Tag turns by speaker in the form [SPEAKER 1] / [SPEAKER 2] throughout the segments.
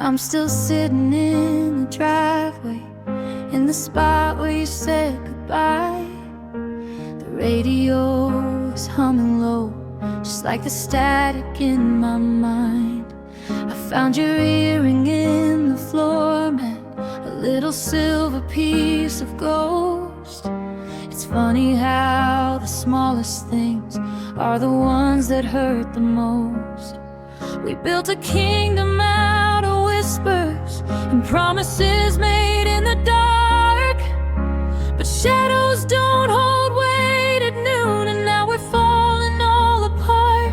[SPEAKER 1] I'm still sitting in the driveway, in the spot where you said goodbye. The radio is humming low, just like the static in my mind. I found your earring in the floor mat, a little silver piece of ghost. It's funny how the smallest things are the ones that hurt the most. We built a kingdom out of whispers and promises made in the dark, but shadows don't hold weight at noon, and now we're falling all apart.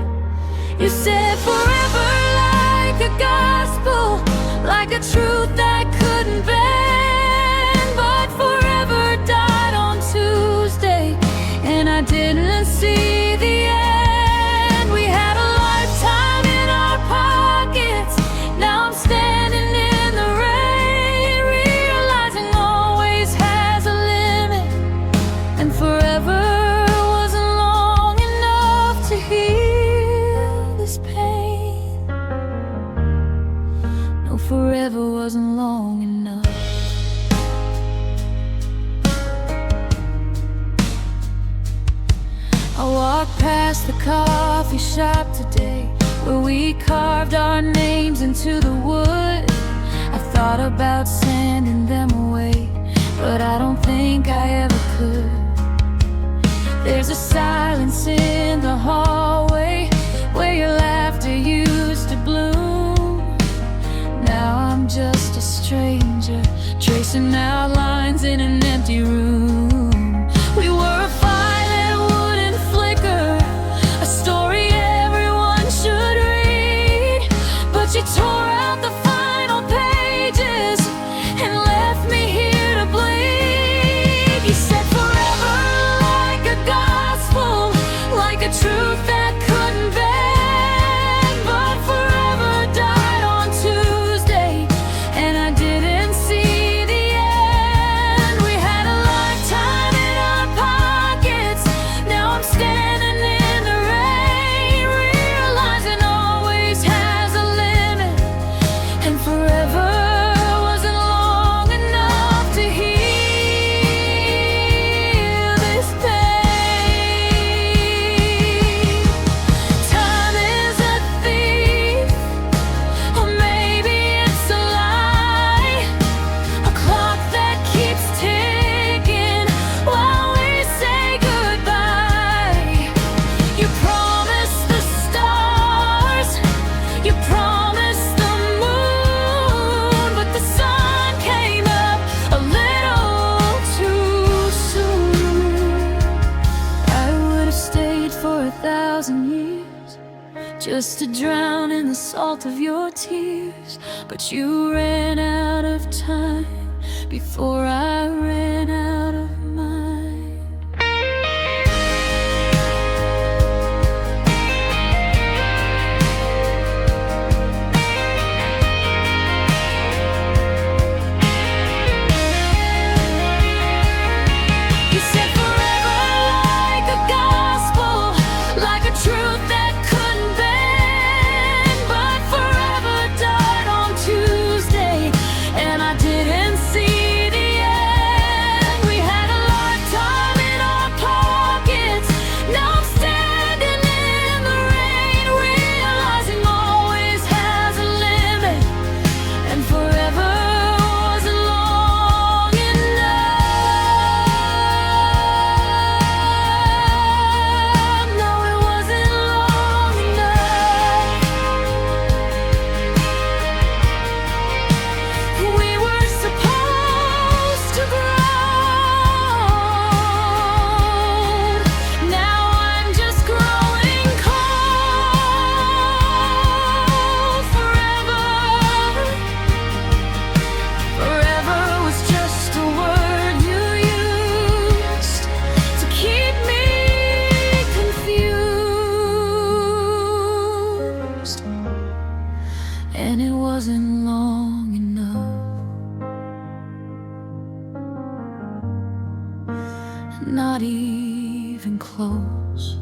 [SPEAKER 1] You said forever like a gospel, like a truth that couldn't bend, but forever died on Tuesday, and I didn't see the end. We had a lifetime in our pockets, now I'm standing in the rain, realizing always has a limit, and forever wasn't long enough to heal this pain. No, forever wasn't long enough. I walked past the coffee shop today, where we carved our names into the wood. I thought about sending them away, but I don't think I ever could. There's a silence in the hallway where your laughter used to bloom. Now I'm just a stranger, tracing outlines in an empty room. We were a fire that wouldn't flicker, a story everyone should read, but you tore out the final pages and left me here to bleed. You said forever like a gospel, like a truth that couldn't bend, but forever died on Tuesday, and I didn't see the end. We had a lifetime in our pockets, now I'm standing in the rain, realizing always has a limit, and forever wasn't long enough to heal this pain. Time is a thief, or maybe it's a lie, a clock that keeps ticking while we say goodbye. You promised the stars, you promised the moon, but the sun came up a little too soon. I would have stayed for 1,000 years just to drown in the salt of your tears, but you ran out of time before I ran out of mine. You said forever like a gospel, like a truth that couldn't bend, but forever died on Tuesday, and I didn't see the end. We had a lifetime in our pockets, now I'm standing in the rain, realizing always has a limit, and forever wasn't long enough. No, it wasn't long enough. We were supposed to grow. Now I'm just growing cold. Forever was just a word you used to keep me confused, and it wasn't long enough. Not even close.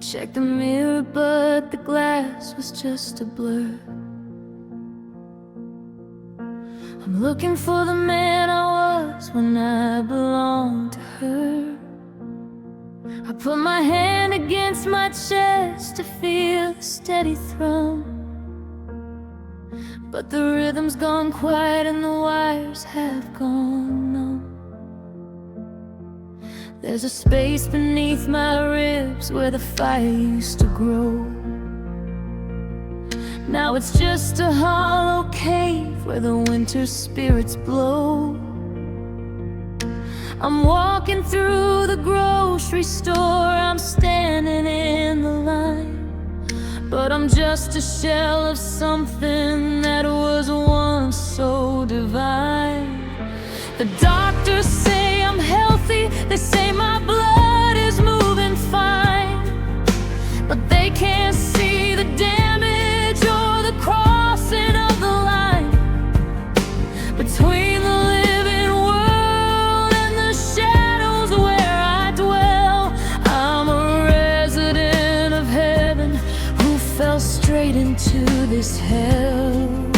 [SPEAKER 1] Checked the mirror, but the glass was just a blur. I'm looking for the man I was when I belonged to her. I put my hand against my chest to feel the steady thrum, but the rhythm's gone quiet and the wires have gone numb. There's a space beneath my ribs where the fire used to grow. Now it's just a hollow cave where the winter spirits blow. I'm walking through the grocery store, I'm standing in the line, but I'm just a shell of something that was once so divine. The doctors say I'm healthy, they say my blood is moving fine, but they can't see the damage or the crossing of the line between the living world and the shadows where I dwell. I'm a resident of heaven who fell straight into this hell,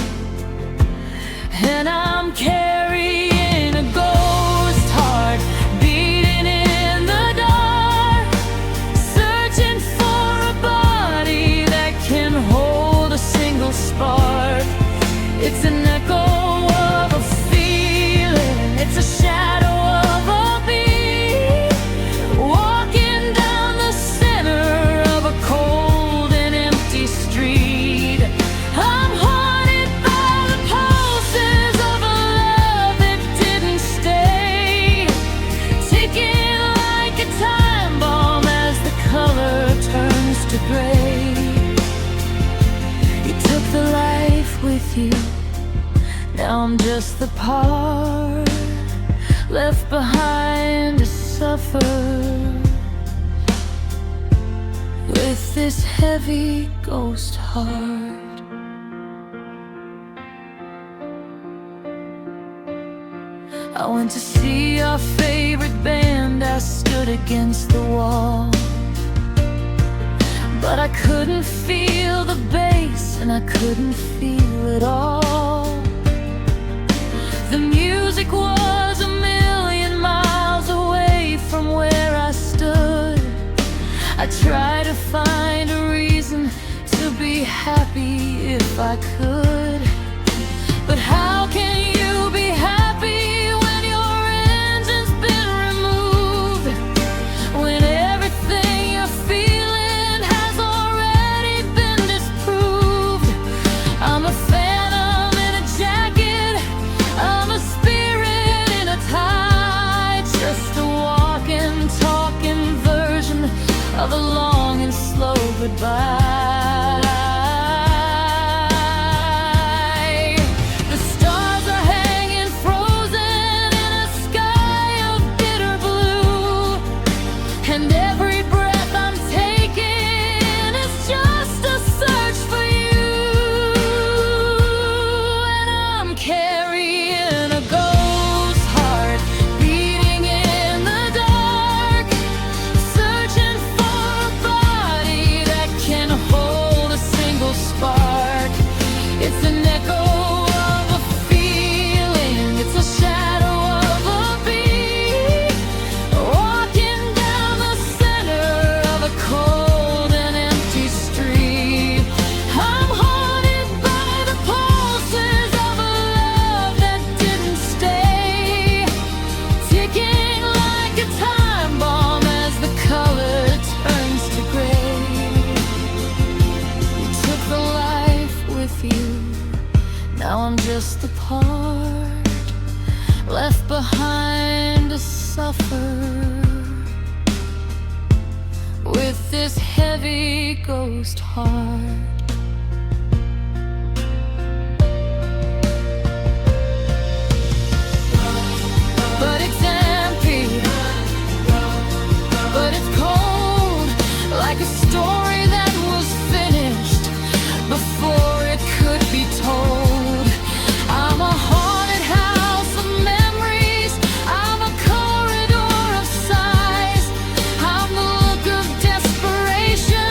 [SPEAKER 1] and I'm carrying a ghost heart beating in the dark, searching for a body that can hold a single spark. It's an echo of a feeling, it's a shadow of a beat, walking down the center of a cold and empty street. I'm haunted by the pulses of a love that didn't stay, ticking like a time bomb as the color turns to gray. You took the life with you, now I'm just the part left behind to suffer with this heavy ghost heart. I went to see our favorite band, I stood against the wall, but I couldn't feel the bass and I couldn't feel it all. The music was a million miles away from where I stood. I tried to find a reason to be happy if I could, but how can you be happy when your engine's been removed, when everything you're feeling has already been disproved? I'm a phantom in a jacket, I'm a spirit in a tie, just a walking, talking version of a long and slow goodbye. The stars are hanging frozen in a sky of bitter blue, and every breath I'm taking is just a search for you. And I'm carrying a ghost heart beating in the dark, searching for a body that can hold a single spark. It's an echo of a feeling, it's a shadow of a beat, walking down the center of a cold and empty street. I'm haunted by the pulses of a love that didn't stay, ticking like a time bomb as the color turns to gray. You took the life with you, now I'm just the part left behind to suffer with this heavy ghost heart. But it's empty, but it's cold, like a story that was finished before it could be told. I'm a haunted house of memories, I'm a corridor of sighs, I'm the look of desperation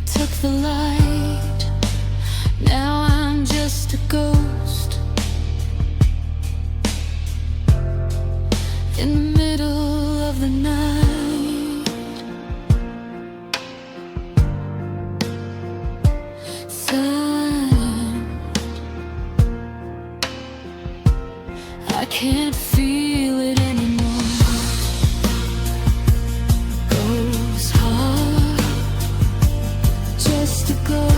[SPEAKER 1] took the light, now I'm just a ghost in the middle of the night. Silent, I can't feel it anymore. Goes hard, just a ghost.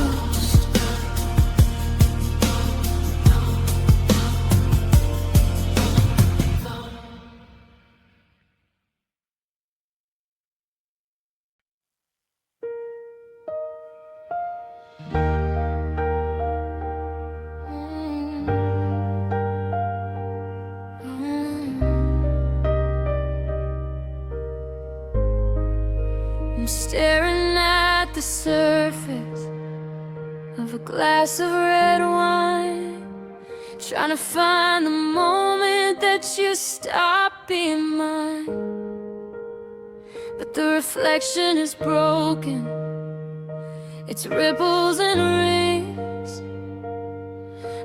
[SPEAKER 1] I'm staring at the surface of a glass of red wine, trying to find the moment that you stop being mine. But the reflection is broken, its ripples and rings,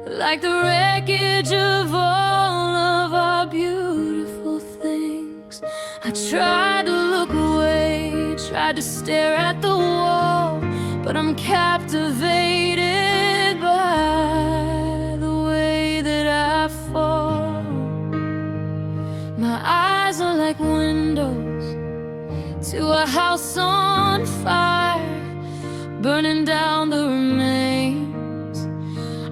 [SPEAKER 1] like the wreckage of all of our beautiful things. I tried to look away, tried to stare at the wall, but I'm captivated by the way that I fall. My eyes are like windows to a house on fire, burning down the remains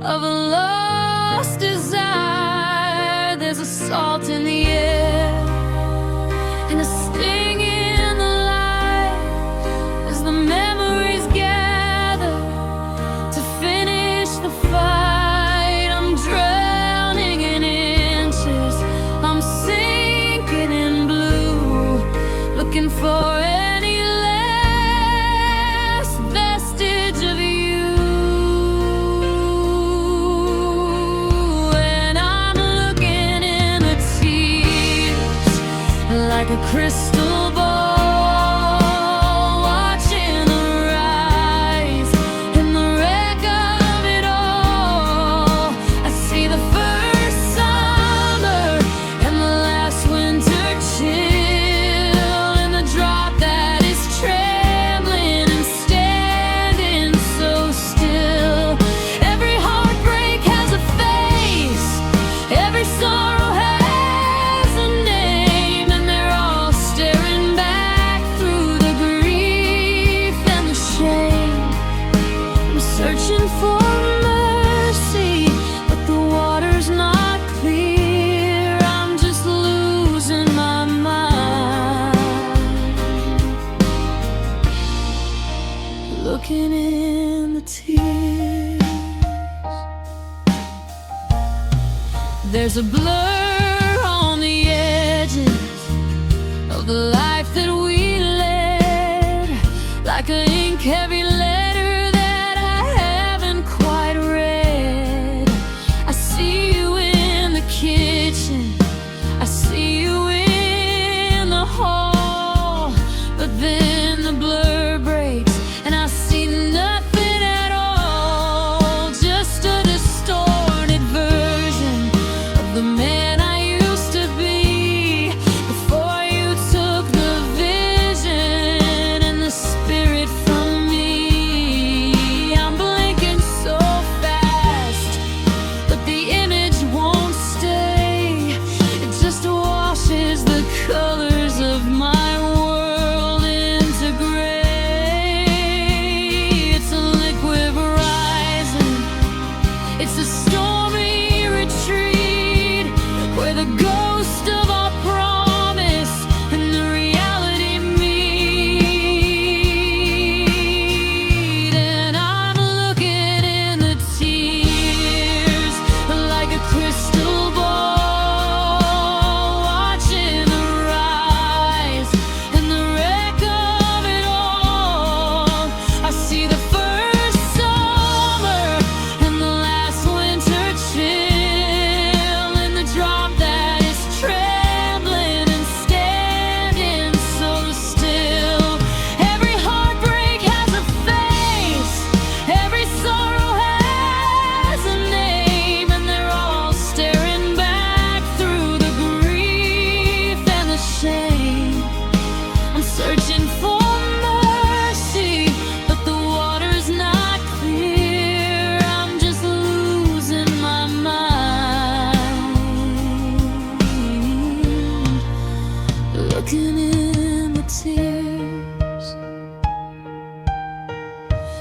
[SPEAKER 1] of a lost desire. There's a salt in the air and a sting in the light as the memories gather to finish the fight. I'm drowning in inches, I'm sinking in blue, looking for any last vestige of you. And I'm looking in the tears like a crystal ball, watching the rise and the wreck of it all. I see the first summer and the last winter chill, and the drop that is trembling and standing so still. Every heartbreak has a face, every sorrow has a name, and they're all staring back through the grief and the shame. I'm searching for mercy, but the water's not clear. I'm just losing my mind, looking in the tears. There's a blur on the edges of the life that we led, like an ink-heavy letter that I haven't quite read. I see you in the kitchen, I see you in the hall, but then the blur breaks and I see nothing at all, just a distorted version of the man I used to be before you took the vision and the spirit from me. I'm blinking so fast, but the image won't stay. It just washes the colors of my world into gray.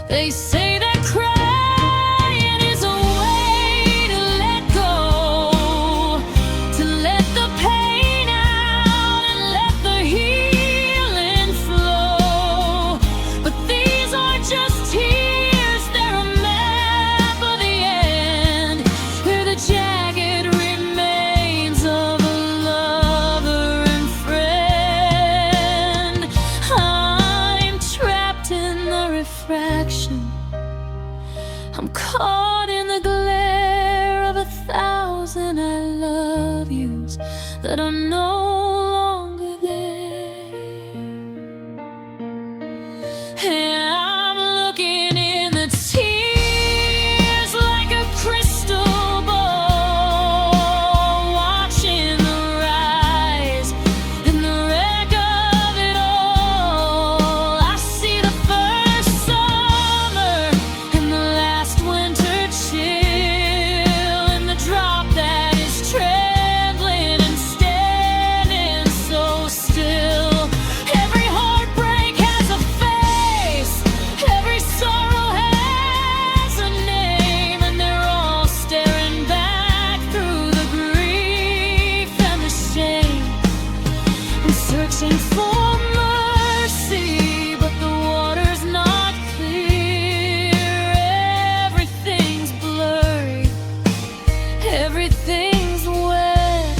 [SPEAKER 1] They say that crying is a way to let go, to let the pain out and let the healing flow. But these are just tears, they're a map of the end, where the jagged remains of a lover and friend. I'm trapped in the refraction, I'm caught in the glare of 1,000 I love yous that are no longer there. And I'm looking in the tears like a crystal ball, watching the rise and the wreck of it all. I see the first summer and the last winter chill, and the drop that is trembling and standing so still. Every heartbreak has a face, every sorrow has a name, and they're all staring back through the grief and the shame, and searching for mercy, but the water's not clear. Everything's blurry, everything's wet.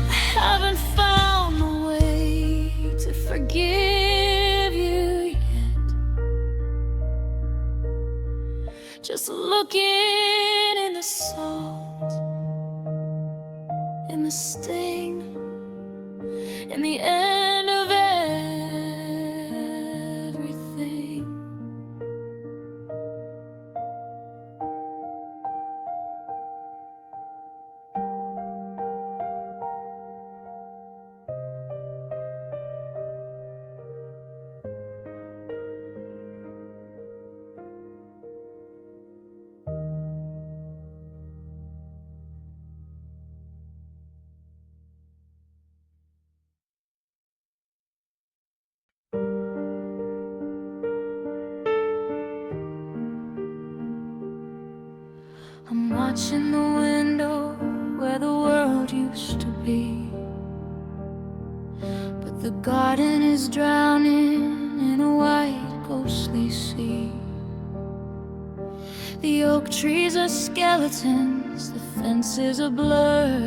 [SPEAKER 1] I haven't found a way to forgive you yet. Just looking in the salt, in the sting, in the end of everything. I'm watching the window where the world used to be, but the garden is drowning in a white ghostly sea. The oak trees are skeletons, the fence is a blur,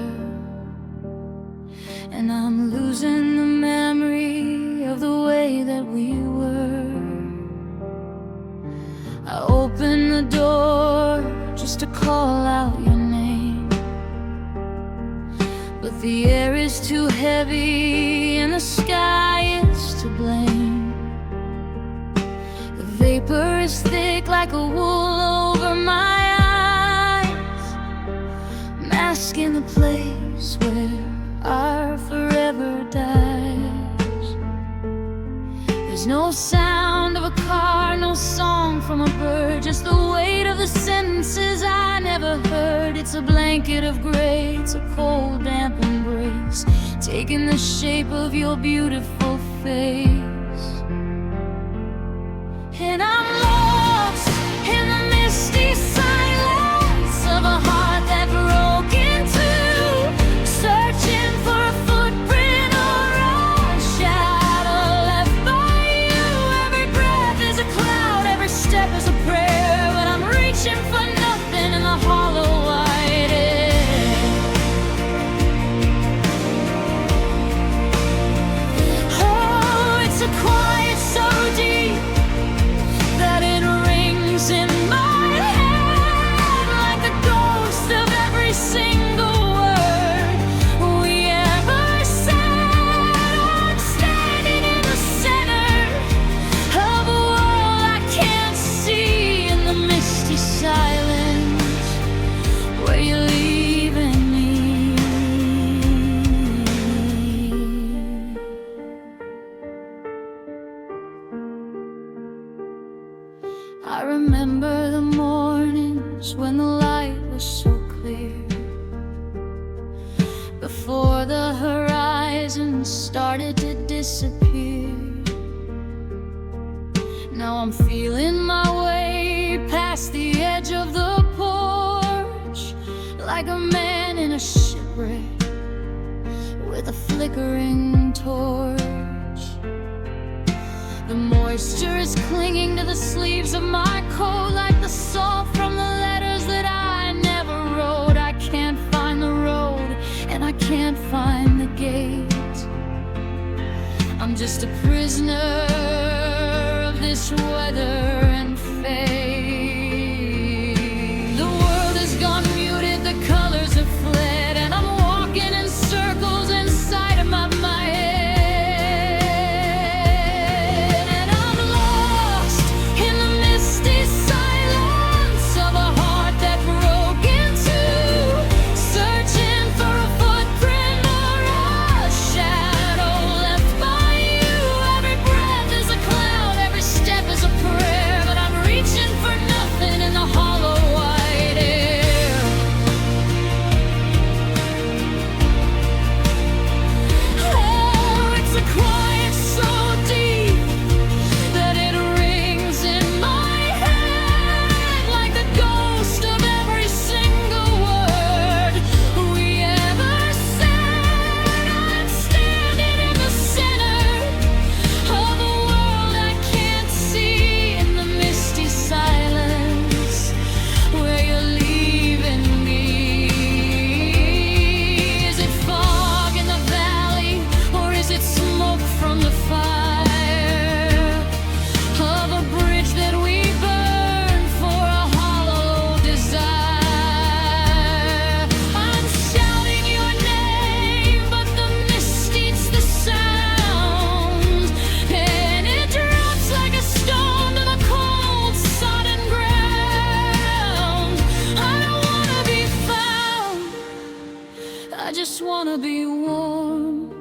[SPEAKER 1] and I'm losing the memory of the way that we were. I open the door just to call out your name, but the air is too heavy and the sky is to blame. The vapor is thick like a wool over my eyes, masking the place where our forever dies. There's no sound of a car, no song from a bird, just the weight of the sentences I never heard. It's a blanket of gray, it's a cold, damp embrace, taking the shape of your beautiful face. And I'm lost in the misty silence of a heart that broke in two, searching for a footprint or a shadow left by you. Every breath is a cloud, every step is a prayer, but I'm reaching for nothing in the hollow white air. Oh, it's a quiet so deep that it rings in my head like the ghost of every single word we ever said. I'm standing in the center of a world I can't see, in the misty silence where you're leaving me. I remember the mornings when the light was so clear, before the horizon started to disappear. Now I'm feeling my way like a man in a shipwreck with a flickering torch. The moisture is clinging to the sleeves of my coat like the salt from the letters that I never wrote. I can't find the road and I can't find the gate. I'm just a prisoner of this weather and fate. The world has gone muted, the colors have fled, and I'm walking in circles inside of my head. And I'm lost in the misty silence of a heart that broke in two, searching for a footprint or a shadow left by you. Every breath is a cloud, every step is a prayer, but I'm reaching for nothing in the hollow white air. Oh, it's a quiet so deep that it rings in my head like the ghost of every single word we ever said. I'm standing in the center of a world I can't see, in the misty silence where you're leaving me. Is it fog in the valley, or is it smoke from the fire of a bridge that we burn for a hollow desire? I'm shouting your name, but the mist eats the sound, and it drops like a stone to the cold, sodden ground. I don't wanna be found, I just wanna be warm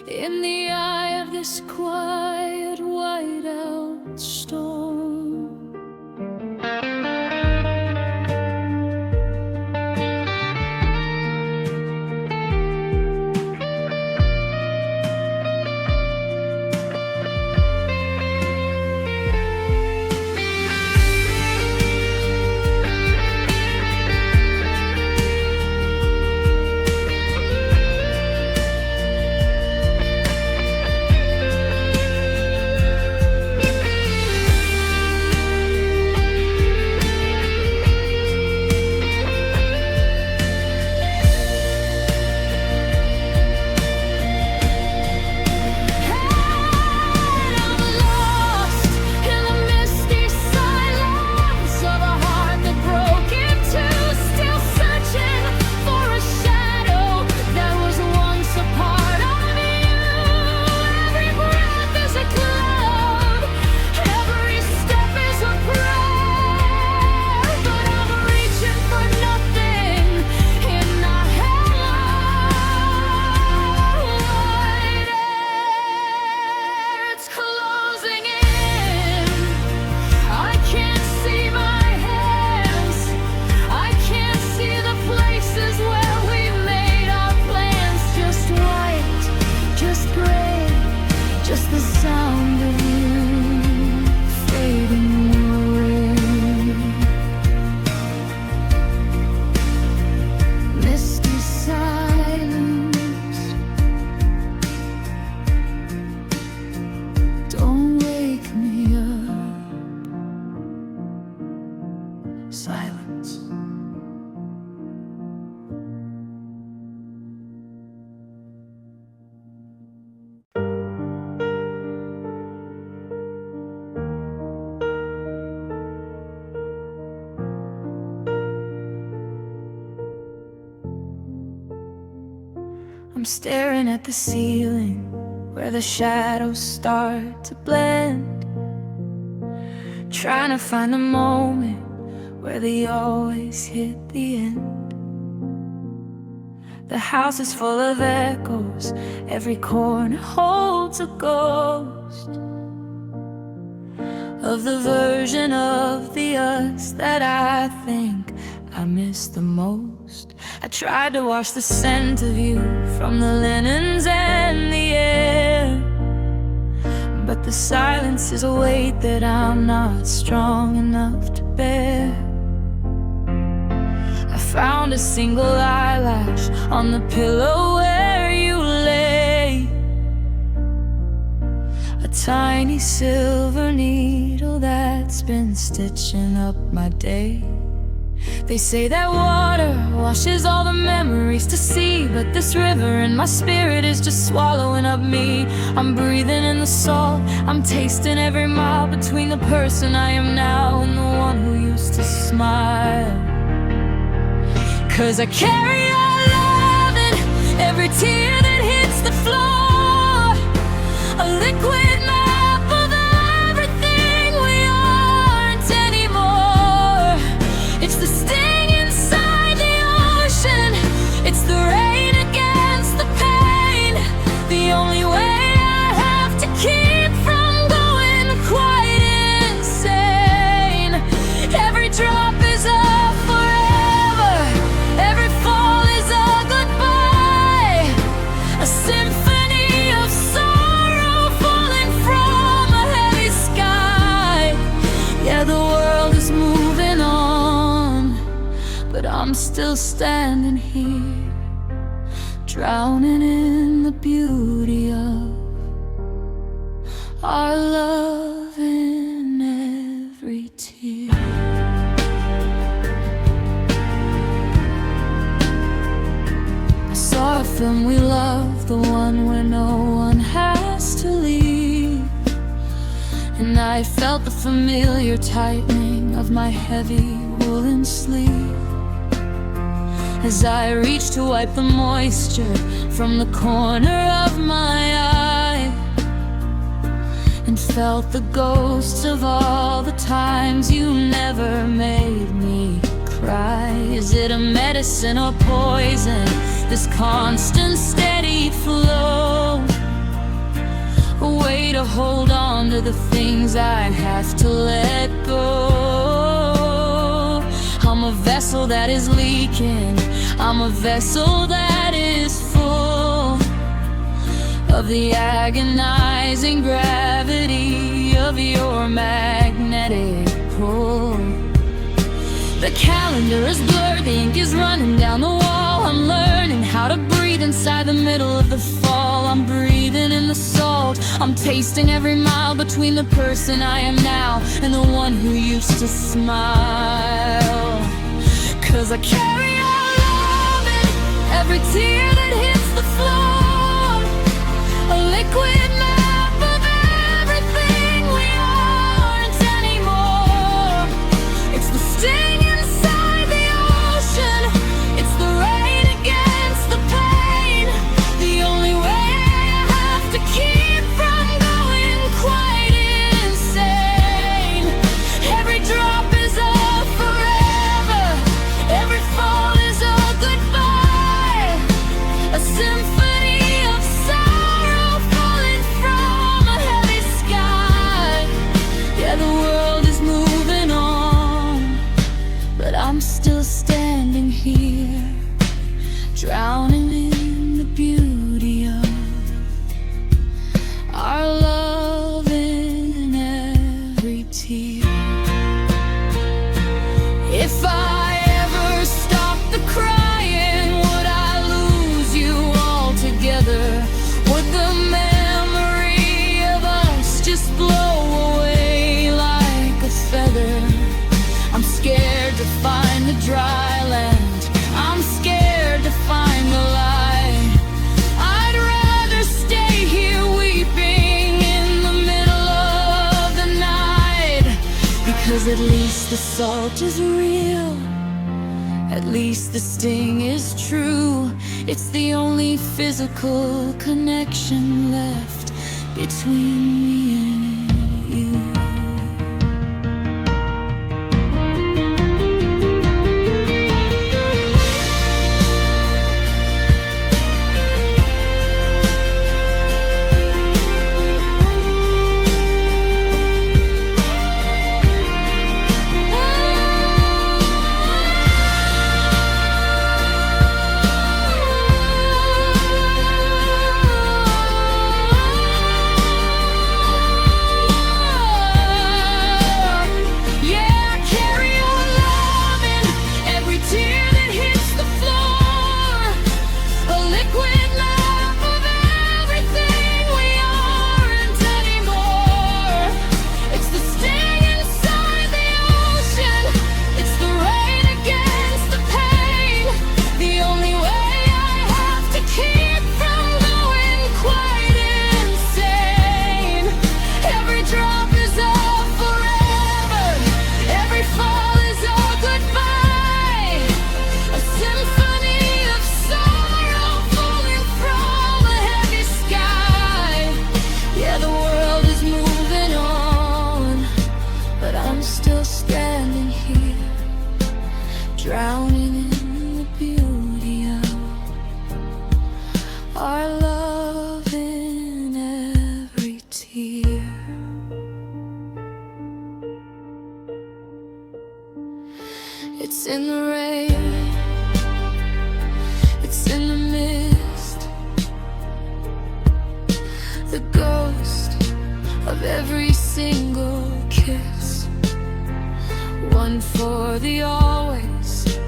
[SPEAKER 1] in the eye of this quiet whiteout storm. Just the sound of you fading away. Misty silence, don't wake me up. Silence. I'm staring at the ceiling where the shadows start to blend, trying to find the moment where they always hit the end. The house is full of echoes, every corner holds a ghost of the version of the us that I think I miss the most. I tried to wash the scent of you from the linens and the air, but the silence is a weight that I'm not strong enough to bear. I found a single eyelash on the pillow where you lay. A tiny silver needle that's been stitching up my day. They say that water washes all the memories to sea, but this river in my spirit is just swallowing up me. I'm breathing in the salt, I'm tasting every mile between the person I am now and the one who used to smile. 'Cause I carry your love in every tear that hits the floor, a liquid map of everything we aren't anymore. It's the sting inside the ocean, it's the rain against the pain, the only way I have to keep from going quite insane. Every drop is a forever, every fall is a goodbye, a symphony of sorrow falling from a heavy sky. Yeah, the world is moving on, but I'm still standing here, drowning in the beauty of our love in every tear. I saw a film we love, the one where no one has to leave, and I felt the familiar tightening of my heavy woolen sleeve as I reached to wipe the moisture from the corner of my eye, and felt the ghosts of all the times you never made me cry. Is it a medicine or poison, this constant steady flow? A way to hold on to the things I have to let go. I'm a vessel that is leaking, I'm a vessel that is full of the agonizing gravity of your magnetic pull. The calendar is blurred, the ink is running down the wall. I'm learning how to breathe inside the middle of the fall. I'm breathing in the salt, I'm tasting every mile between the person I am now and the one who used to smile. 'Cause I carry your love in every tear that hits the floor, a liquid map of everything we aren't anymore. It's the sting inside the ocean, it's the rain against the pain, the only way I have to keep from going quite insane. Every drop is a forever, every fall is a goodbye, a symphony of sorrow falling from a heavy sky. Yeah, the world is moving on, but I'm still standing here, drowning in the beauty of our love in every tear. If I ever stop the crying, would I lose you altogether? Would the memory of us just blow away like a feather? I'm scared to find the dry land, I'm scared to find the light. I'd rather stay here weeping in the middle of the night, because at least the salt is real, at least the sting is true. It's the only physical connection left between me and you. It's in the rain, it's in the mist, the ghost of every single kiss. One for the always,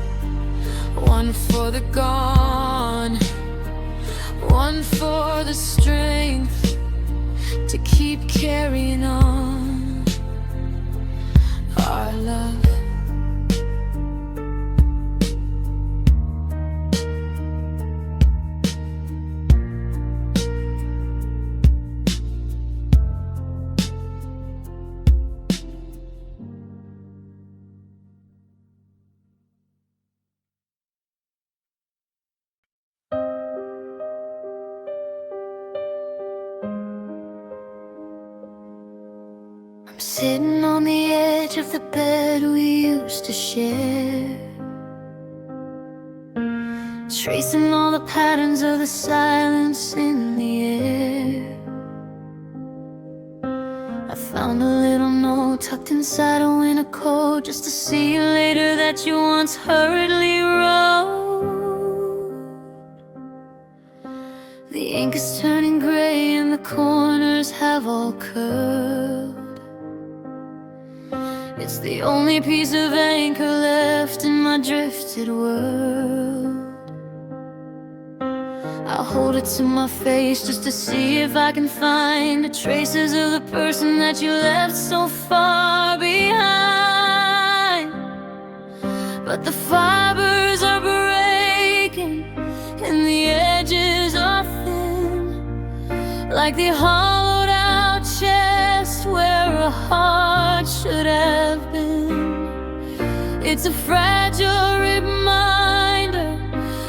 [SPEAKER 1] one for the gone, one for the strength to keep carrying on our love. I'm sitting on the edge of the bed we used to share, tracing all the patterns of the silence in the air. I found a little note tucked inside a winter coat, just to see you later, that you once hurriedly wrote. The ink is turning gray and the corners have all curled. It's the only piece of anchor left in my drifted world. I'll hold it to my face just to see if I can find the traces of the person that you left so far behind. But the fibers are breaking and the edges are thin, like the hollowed out chest where a heart should have been. It's a fragile reminder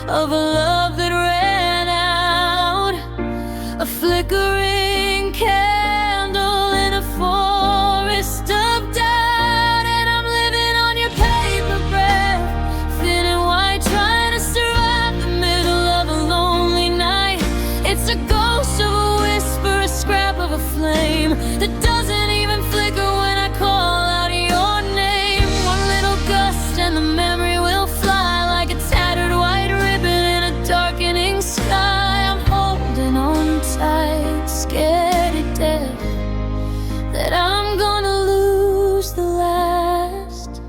[SPEAKER 1] of a love that ran out, a flickering candle in a forest of doubt. And I'm living on your paper breath, thin and white, trying to survive the middle of a lonely night. It's a ghost of a whisper, a scrap of a flame that doesn't even flicker when I call out your name. One little gust and the memory will fly like a tattered white ribbon in a darkening sky. I'm holding on tight, scared to death that I'm gonna lose the last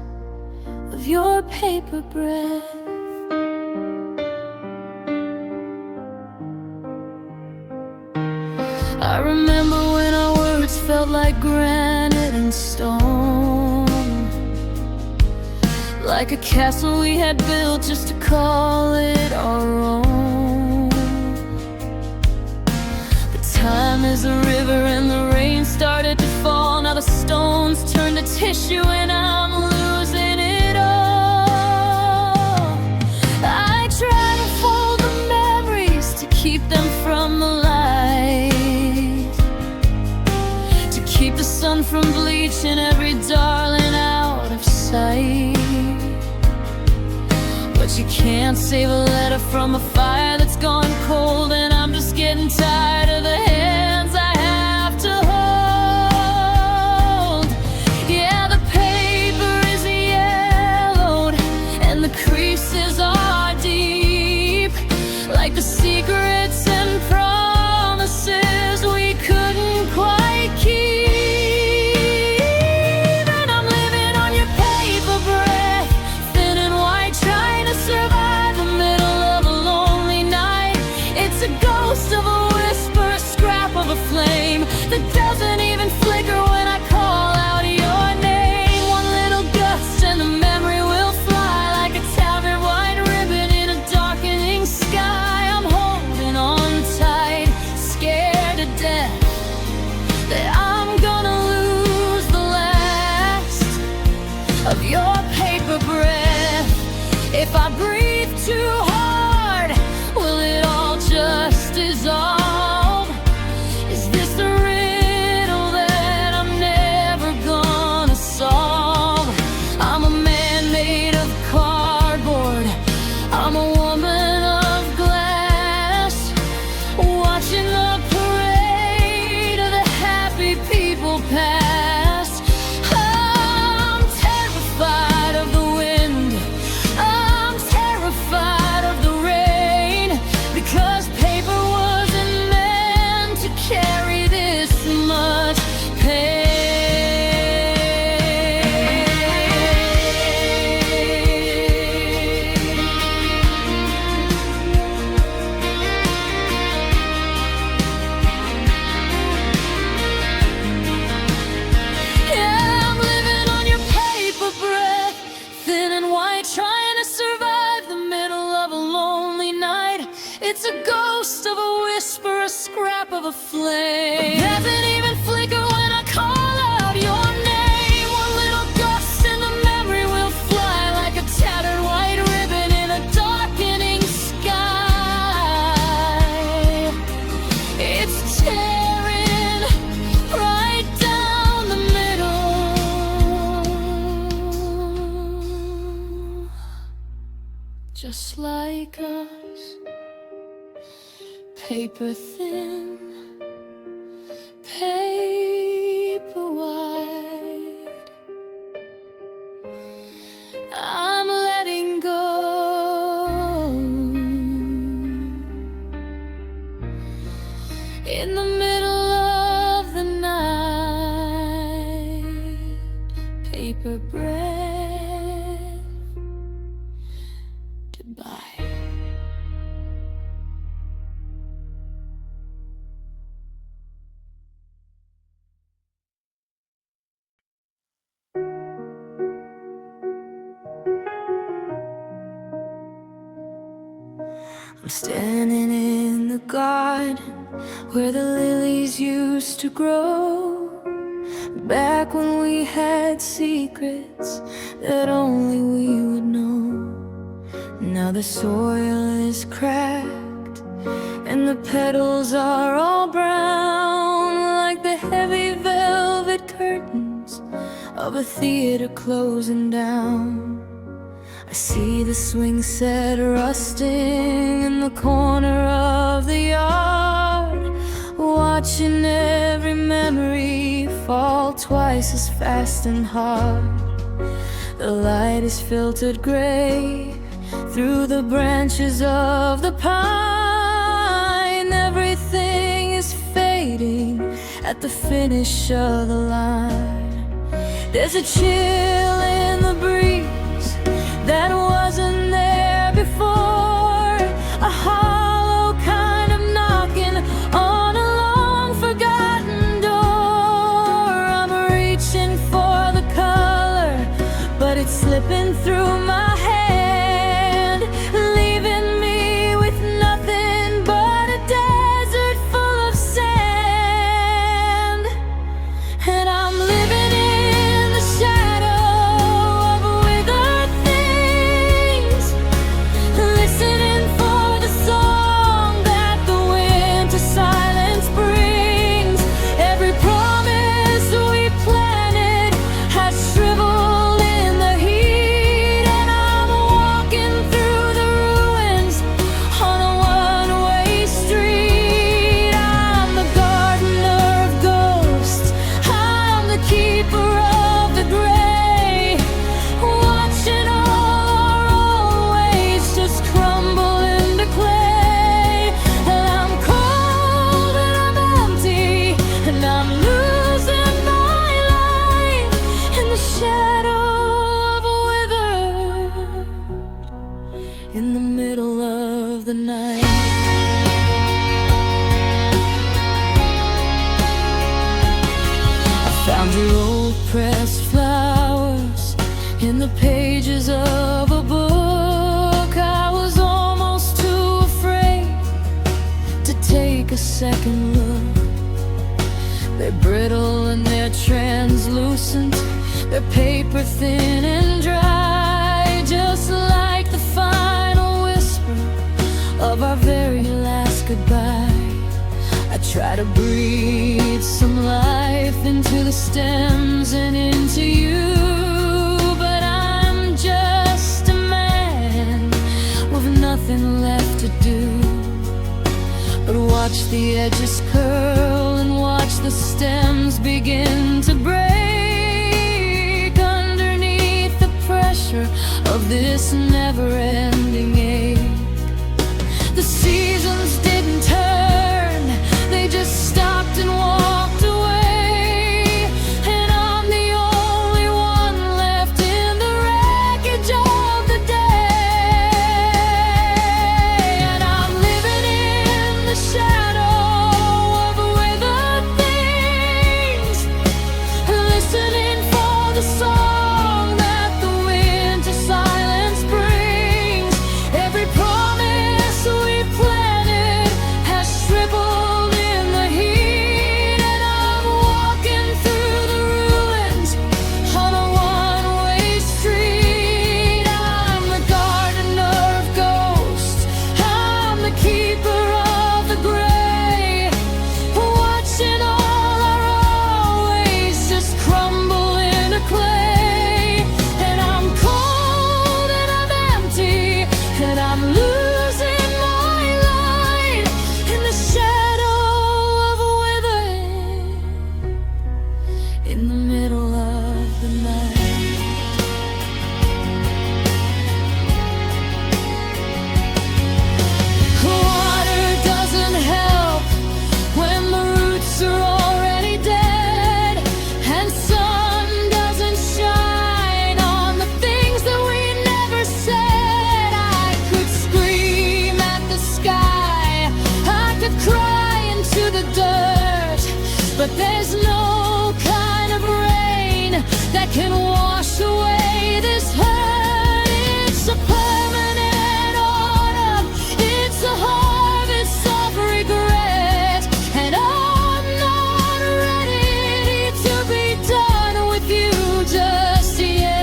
[SPEAKER 1] of your paper breath. I remember when our words felt like granite and stone, like a castle we had built just to call it our own. But time is a river and the rain started to fall. Now the stones turn to tissue and I'm losing it all. I try to fold the memories to keep them from the light, to keep the sun from bleaching every darling out of sight. But you can't save a letter from a fire that's gone cold, and I'm just getting tired of the hands I have to hold. Yeah, the paper is yellowed and the creases are deep, like the secrets and promises we couldn't quite keep. And I'm living on your paper breath, thin and white, trying to survive the middle of a lonely night. It's a ghost of a whisper, a scrap of a flame that doesn't even flicker when I call out your name. One little gust and the memory will fly like a tattered white ribbon in a darkening sky. I'm holding on tight, scared to death that I'm gonna lose the last of your paper breath. If I breathe too hard, will it all just dissolve? Is this a riddle that I'm never gonna solve? I'm a man made of cardboard, I'm a woman of glass, watching the parade of the happy people pass. I'm terrified of the wind like us, paper thin, paper wide. I'm letting go. In the middle of the night, paper breath goodbye. I'm standing in the garden where the lilies used to grow, back when we had secrets that only we would know. Now the soil is cracked and the petals are all brown, like the heavy velvet curtains of a theater closing down. I see the swing set rusting in the corner of the yard, watching every memory fall twice as fast and hard. The light is filtered gray through the branches of the pine. Everything is fading at the finish of the line. There's a chill in the breeze that wasn't there before, a hollow kind of knocking on a long forgotten door. I'm reaching for the color, but it's slipping through my hand, leaving me with nothing but a desert full of sand. And I'm living in the shadow of withered things, listening for the song that the winter silence brings. Every promise we planted has shriveled in the heat, and I'm walking through the ruins on a one-way street. I'm the gardener of ghosts, I'm the keeper of the gray, watching all our old ways just crumble into clay. And I'm cold and I'm empty, and I'm losing my life in the shadow of a wither, in the middle of the night. I found your old pressed flowers in the pages of a book. I was almost too afraid to take a second look. They're brittle and they're translucent, they're paper thin and dry, just like the final whisper of our very last goodbye. I try to breathe some life into the stems and into you, but I'm just a man with nothing left to do but watch the edges curl and watch the stems begin to break underneath the pressure of this never-ending ache. The seasons didn't turn, they just stopped and walked away, and I'm the only one left in the wreckage of the day. And I'm living in the shadow of withered things, listening for the song that the winter silence brings. Every promise we planted has shriveled in the heat, and I'm walking through the ruins on a one-way street. I'm the gardener of ghosts, I'm the keeper of the gray, watching all our old ways just crumble into clay. in the middle of the night. Water doesn't help when the roots are already dead, and sun doesn't shine on the things that we never said. I could scream at the sky, I could cry into the dirt, but there's no kind of rain that can wash away this hurt. It's a permanent autumn, it's a harvest of regret, and I'm not ready to be done with you just yet.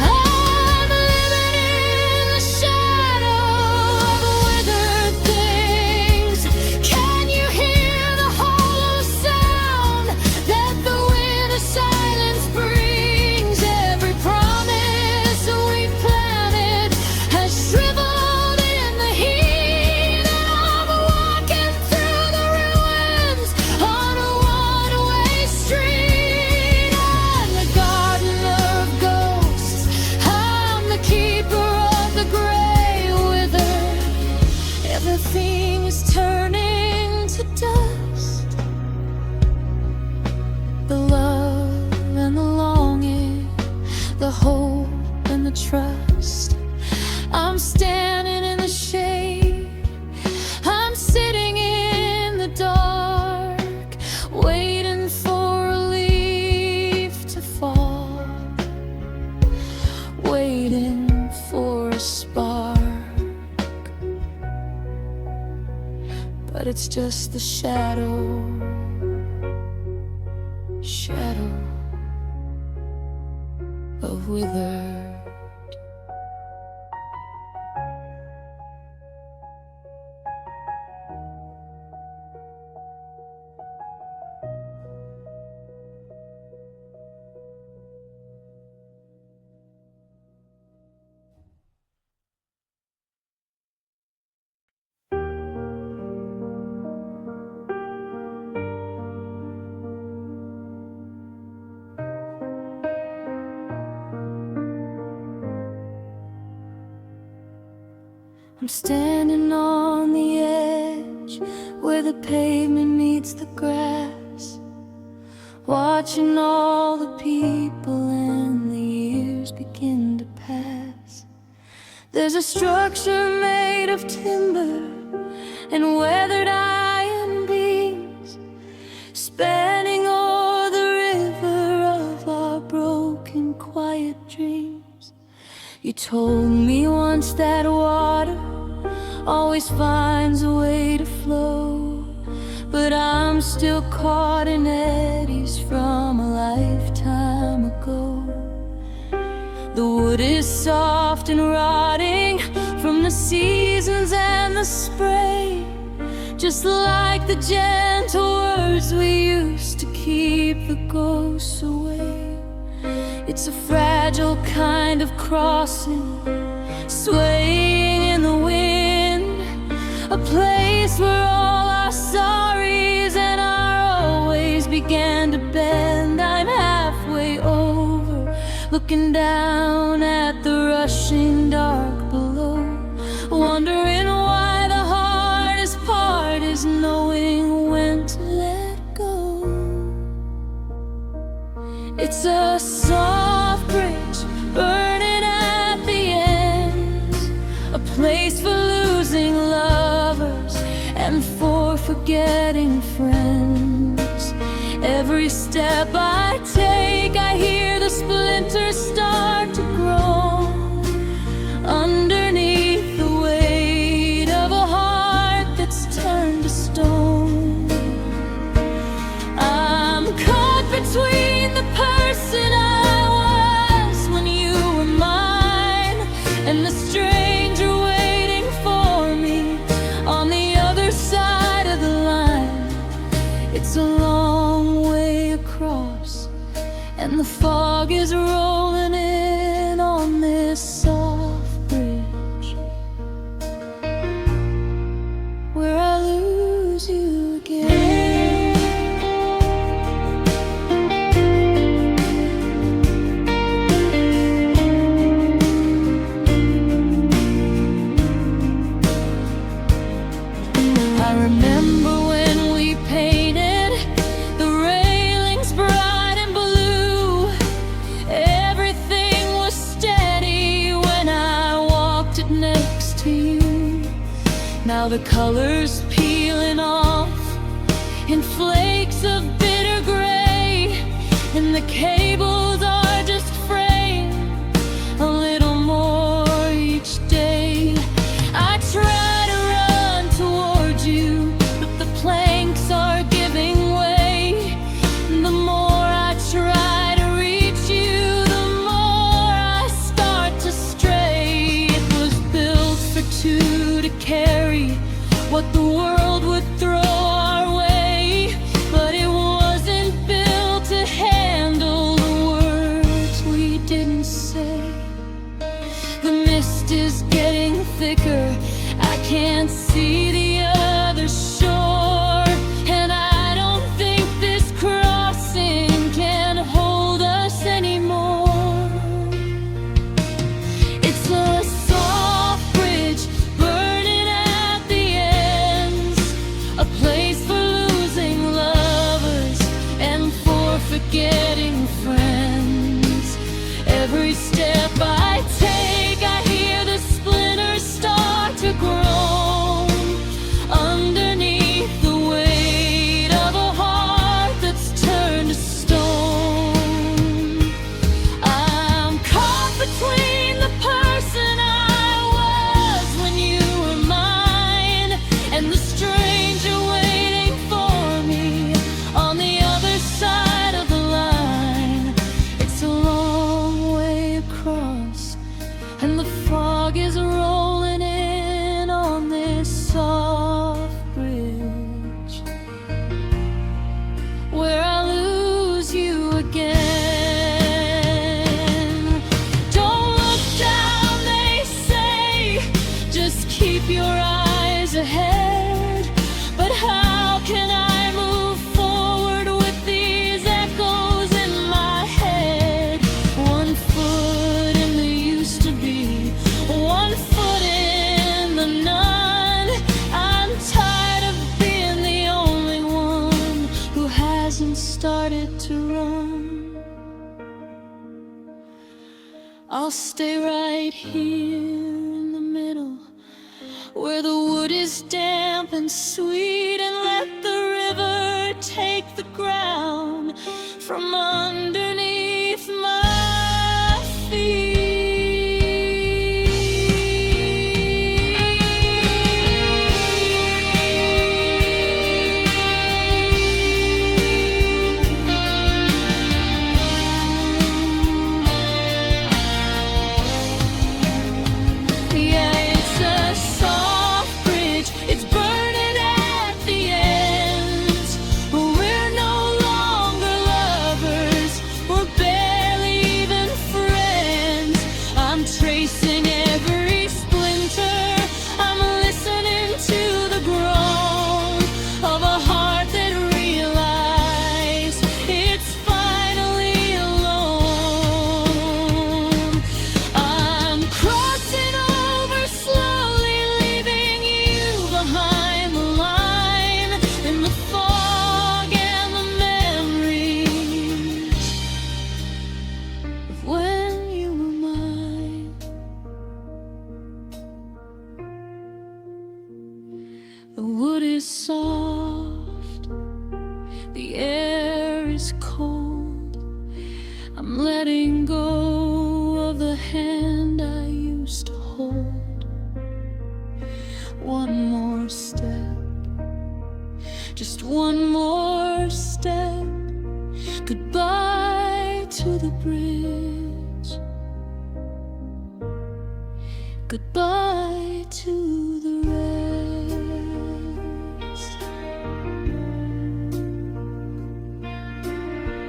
[SPEAKER 1] I'm living in the shadow of withered things. Can you hear the hollow sound that the winter silence brings? Every promise we planted has shriveled in the heat, and I'm walking through the ruins on a one-way street. I'm the gardener of ghosts, I'm the keeper of the gray withered. Everything is turning to dust. The love and the longing, the hope and the trust. I'm standing in the shade, I'm sitting in the dark, waiting for a leaf to fall, waiting for a spark. But it's just the shadow of withered. I'm standing on the edge where the pavement meets the grass, watching all the people and the years begin to pass. There's a structure made of timber and weathered iron beams, spanning o'er the river of our broken, quiet dreams. You told me once that water always finds a way to flow, but I'm still caught in eddies from a lifetime ago. The wood is soft and rotting from the seasons and the spray, just like the gentle words we used to keep the ghosts away. It's a fragile kind of crossing, swaying in the wind, a place where all our sorries and our always began to bend. I'm halfway over, looking down at the rushing dark below, wondering why the hardest part is knowing when to let go. It's a soft bridge burning at the ends, a place for losing lovers and for forgetting friends. Every step I take, I hear the splinters start to grow underneath the weight of a heart that's turned to stone. I'm caught between the person I was is rolling in on this soft bridge, where I lose you again. I remember when we painted the railings bright and blue. Everything was steady when I walked it next to you. Now the colors peeling off in flakes of bitter gray, and the cables are just fraying a little more each day. I try to run towards you, but the planks are giving way. The more I try to reach you, the more I start to stray. It was built for two to carry what the world would throw our way, but it wasn't built to handle the words we didn't say. The mist is getting thicker, I can't see the other shore, and I don't think this crossing can hold us anymore. It's a soft bridge burning at the ends, a place for losing lovers and for forgetting friends. Every step I take, I hear the splinters start to groan underneath the weight of a heart that's turned to stone. I'm caught between the person I was when you were mine and the stranger waiting for me on the other side of the line. It's a long way across, and the fog is rolling in on this soft bridge, where I lose you again. Don't look down, they say, just keep your eyes ahead. But how can I move forward with these echoes in my head? One foot in the used to be, one foot in the none. I'm tired of being the only one who hasn't started to run. I'll stay right here in the middle, where the wood is damp and sweet, and let the river take the ground from underneath my feet. Yeah, it's a soft bridge, it's burning at the ends. We're no longer lovers, we're barely even friends. I'm tracing every splinter, I'm listening to the groan of a heart that realized it's finally alone. I'm crossing over slowly, leaving you behind the line in the fog and the memories of when you were mine. The wood is soft, the air is cold. I'm letting go of the hand I used to hold. One more step, just one more step. Goodbye to the bridge. Goodbye to the rest.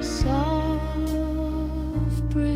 [SPEAKER 1] Soft breath.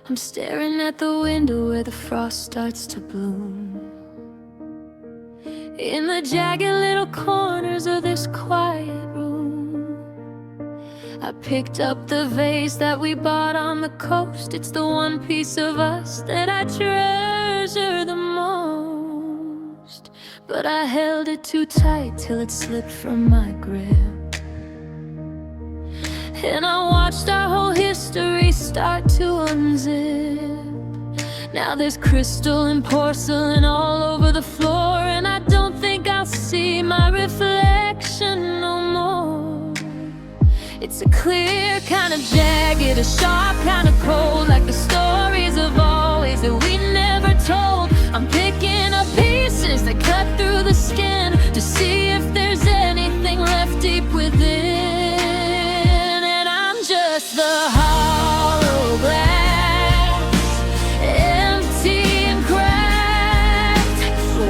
[SPEAKER 1] I'm staring at the window where the frost starts to bloom. In the jagged little corners of this quiet room, I picked up the vase that we bought on the coast. It's the one piece of us that I treasure the most. But I held it too tight till it slipped from my grip, and I watched our whole history start to unzip. Now there's crystal and porcelain all over the floor, and I don't think I'll see my reflection no more. It's a clear kind of jagged, a sharp kind of cold, like the stories of always that we never told. I'm picking up pieces that cut through the skin to see if there's anything left deep within. And I'm just the hollow glass, empty and cracked,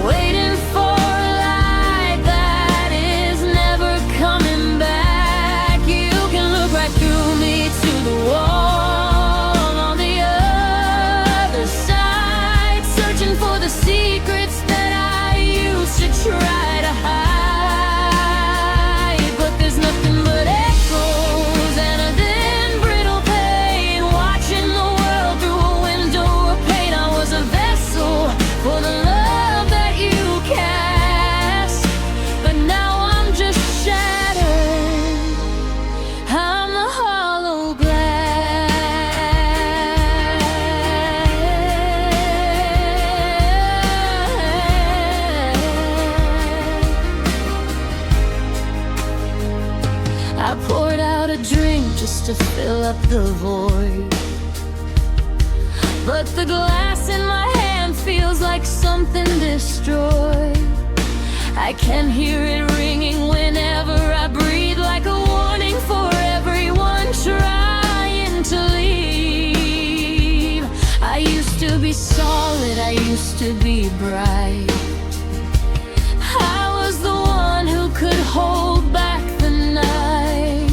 [SPEAKER 1] waiting for a light that is never coming back. You can look right through me to the wall on the other side, searching for the secrets that I used to try to hide. But there's nothing but echoes and a thin brittle pain, watching the world through a window of pain. I was a vessel for the love that you cast, but now I'm just shattered. I'm the hollow glass. I poured out a drink just to fill up the void, but the glass in my hand feels like something destroyed. I can hear it ringing whenever I breathe, like a warning for everyone trying to leave. I used to be solid, I used to be bright. I was the one who could hold back the night,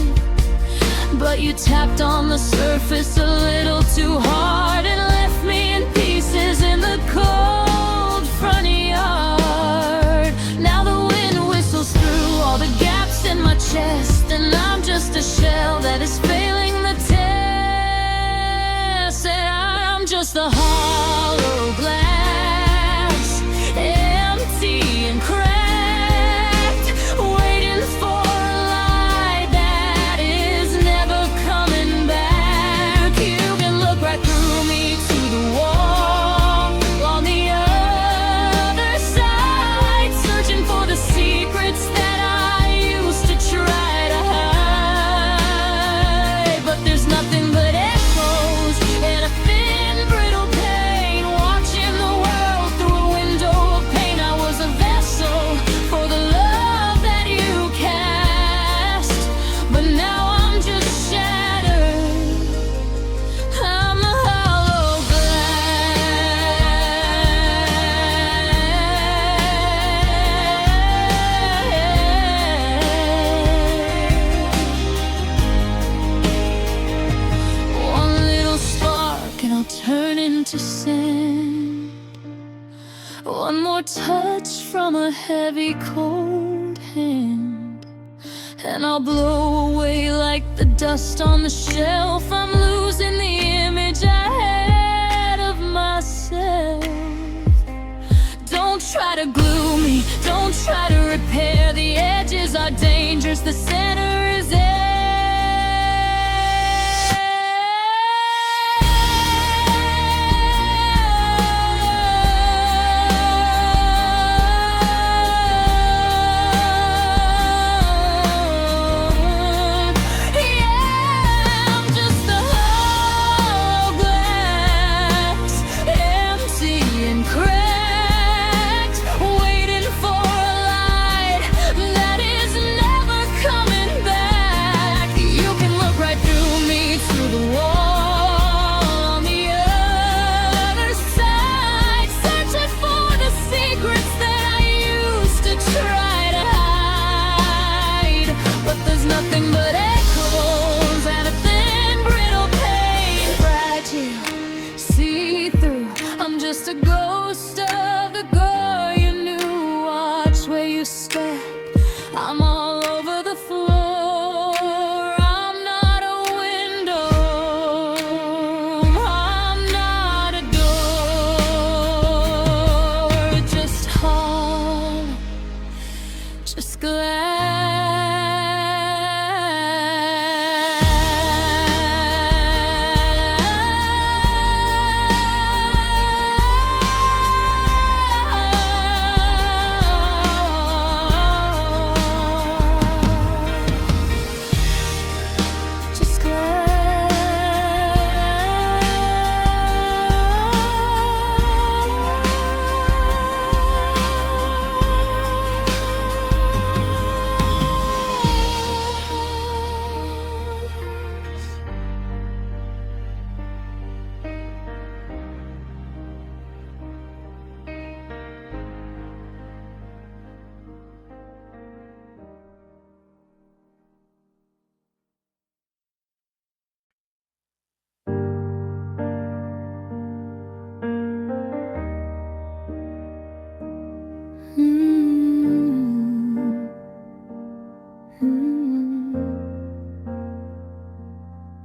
[SPEAKER 1] but you tapped on the surface a little too hard and left me in pieces in the cold front yard. Now the wind whistles through all the gaps in my chest, and I'm just a shell that is failing the test. And I'm just a hollow glass, empty and cracked, waiting for a light that is never coming back. You can look right through me to the wall on the other side, searching for the secrets that I used to try to hide. But there's nothing but echoes and a thin brittle pain, watching the world through a window of pain. I was a vessel for the love that you cast, but now I'm just shattered. I'm a hollow glass. One little spark and I'll turn into sand. One more touch from a heavy, cold hand, and I'll blow away like the dust on the shelf. I'm losing the image I had of myself. Don't try to glue me, don't try to repair. The edges are dangerous, the center is coming back.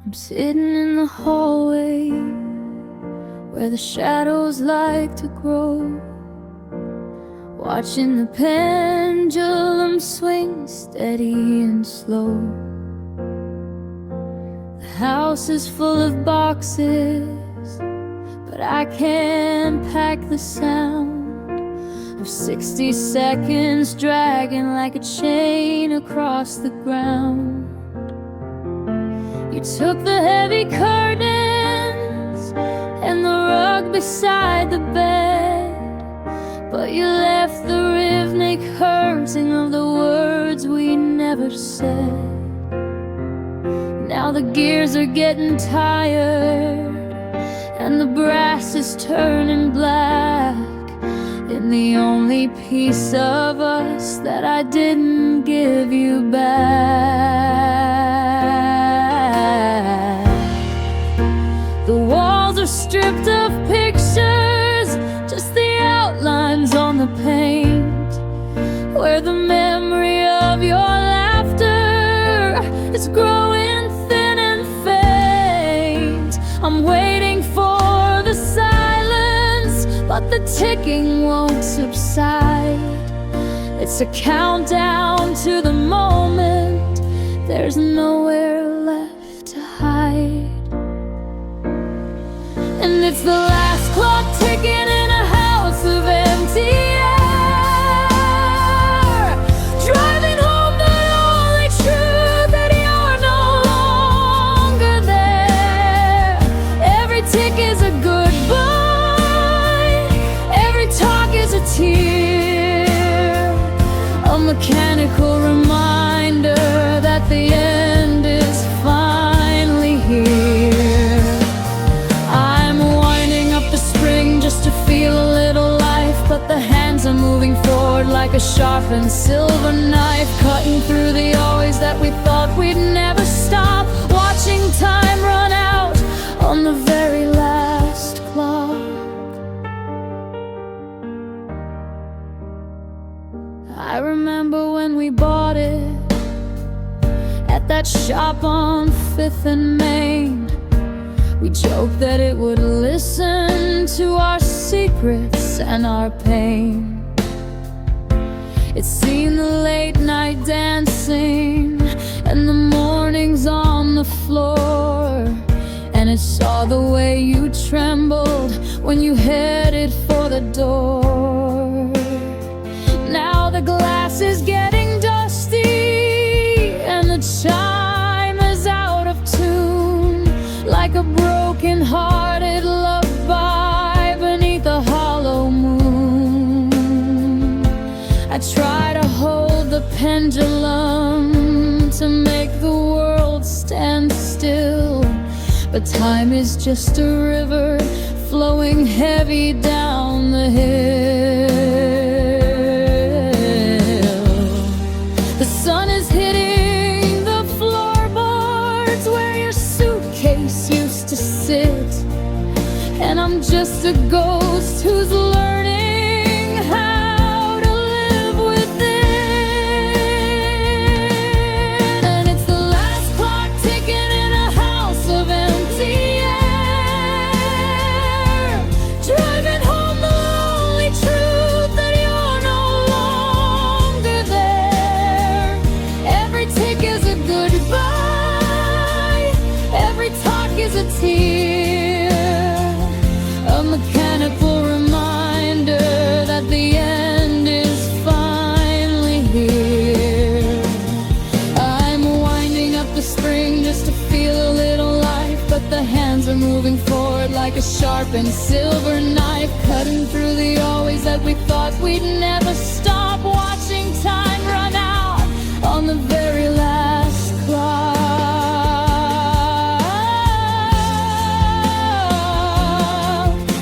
[SPEAKER 1] I'm sitting in the hallway where the shadows like to grow, watching the pendulum swing steady and slow. The house is full of boxes, but I can't pack the sound of 60 seconds dragging like a chain across the ground. You took the heavy curtains and the rug beside the bed, but you left the rhythmic hurting of the words we never said. Now the gears are getting tired and the brass is turning black, and the only piece of us that I didn't give you back. The walls are stripped of pictures, just the outlines on the paint, where the memory of your laughter is growing thin and faint. I'm waiting for the silence, but the ticking won't subside. It's a countdown to the moment, there's nowhere left to hide. And it's the last clock ticking in a house of empty air, driving home the only truth that you're no longer there. Every tick is a goodbye, every talk is a tear, a mechanical reminder that the end is finally here. I'm winding up the spring just to feel a little life, but the hands are moving forward like a sharpened silver knife, cutting through the always that we thought we'd never stop, watching time run out on the very last clock. I remember when we bought it at that shop on 5th and Main. We joked that it would listen to our secrets and our pain. It's seen the late night dancing and the mornings on the floor, and it saw the way you trembled when you headed for the door. Now the glass is getting dusty and the chime is out of tune, like a broken-hearted lullaby beneath a hollow moon. I try to hold the pendulum to make the world stand still, but time is just a river flowing heavy down the hill. The sun is hitting the floorboards where your suitcase used to sit, and I'm just a ghost who's learning how to live with it. And it's the last clock ticking in a house of empty air, driving home the lonely truth that you're no longer there. Every tick is a goodbye, every talk is a tear, a mechanical reminder that the end is finally here. I'm winding up the spring just to feel a little life, but the hands are moving forward like a sharpened silver knife, cutting through the always that we thought we'd never stop, watching time run out on the very last clock.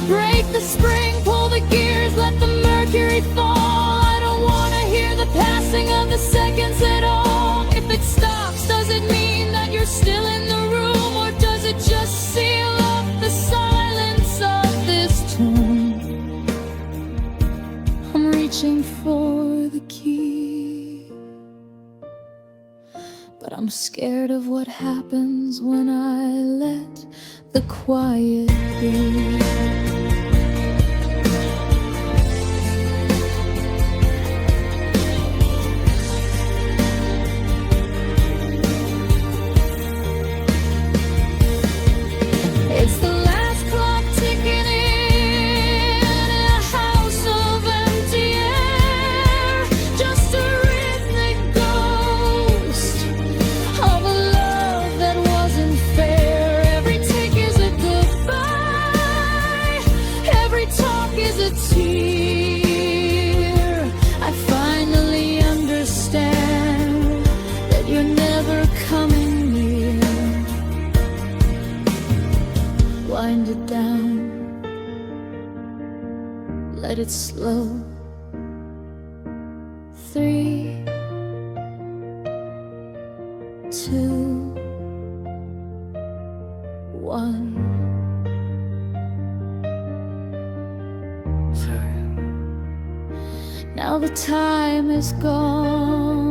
[SPEAKER 1] Break the spring, pull the gears, let the mercury fall. I don't wanna hear the passing of the seconds at all. If it stops, does it mean that you're still in the room, or does it just seal up the silence of this tomb? I'm reaching for the key. I'm scared of what happens when I let the quiet be. It's the last clock ticking in a house of empty air, just a rhythmic ghost of a love that wasn't fair. Every take is a goodbye, every talk is a tear. I finally understand that you're never coming near. Wind it down, let it slow. 3, 2, 1. Now the time is gone.